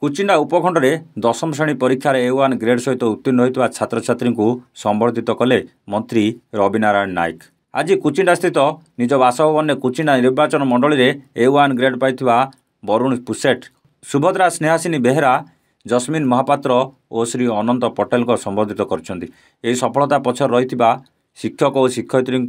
कुचिंडा उपखंड में 10म श्रेणी परीक्षार A1 ग्रेड सहित उत्तीर्ण होता छात्र छात्री को संबर्धित कले मंत्री रवि नारायण नायक। आज कुचिंडा स्थित निज बासभवन में कुचिंडा निर्वाचन मंडल में A1 ग्रेड पाई वरुण पुसेठ, सुभद्रा स्नेहासिनी बेहेरा, जस्मिन महापात्र और श्री अनंत पटेल को संबोधित कर सफलता पछर रही शिक्षक और शिक्षयित्री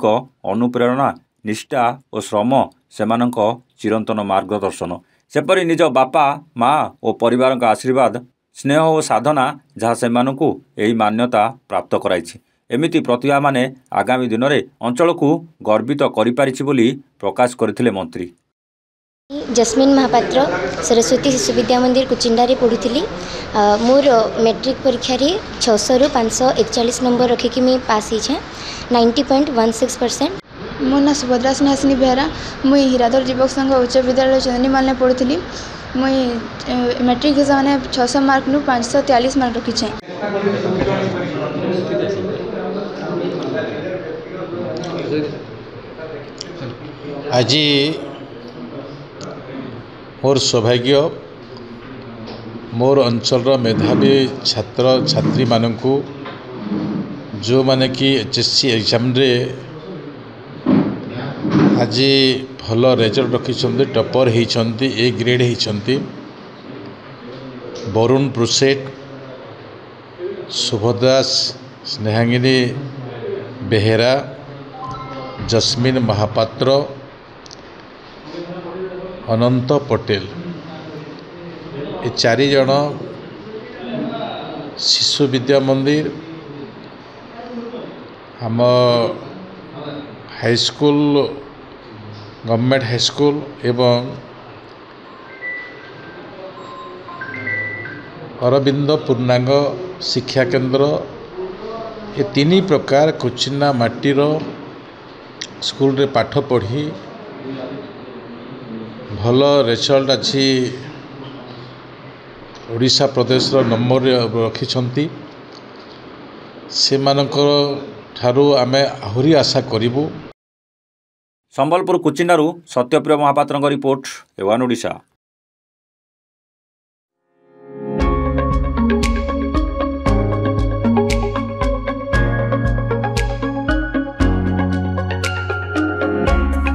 अनुप्रेरणा, निष्ठा और श्रम सेमानक चिरंतन मार्गदर्शन, सेपरी निज बापा माँ और परिवार का आशीर्वाद, स्नेह और साधना जहाँ सेमानकु एही मान्यता प्राप्त कराइछि। एमिति प्रतिभा माने आगामी दिन में अंचल को गर्वित करिपारिछि बोली प्रकाश करथिले मंत्री। जस्मिन महापात्र सरस्वती शिशु विद्या मंदिर कुचिंडा रे पढ़ुଥିଲି। मोर मैट्रिक परीक्षा रे 600 रु 541 नंबर रखिकी मैं पास होइछे 90.16%। मो ना सुभद्रा स्नेहासिनी बेहरा, मुई हिरादर युवक संघ उच्च विद्यालय चंदनीमाल में पढ़ुଥିଲି। मुई मैट्रिक एग्जाम में 600 मार्क नु 543 मार्क रखिछे। आज मोर सौभाग्य मोर अंचल मेधावी छात्र छात्री मानकु जो माने कि HSC एग्जाम रे आज भल रेजल्ट रखी टॉपर होती A ग्रेड होती वरुण पुसेठ, सुभद्रा स्नेहांगिनी बेहेरा, जस्मिन महापात्र, अनंत पटेल, ये 4 जन शिशु विद्या मंदिर आम हाईस्कूल गवर्नमेंट हाईस्कूल एवं अरविंद पूर्णांग शिक्षा केंद्र ये 3 प्रकार कुचिंडा माटीर स्कूल रे पाठ पढ़ी भल रिजल्ट अच्छी ओडिशा प्रदेश नंबर रखिछंती। से मानकर ठारू आमे आहुरी आशा करिबु। संबलपुर कुचिंडारू सत्यप्रिय महापात्र रिपोर्ट A1 ओडिशा।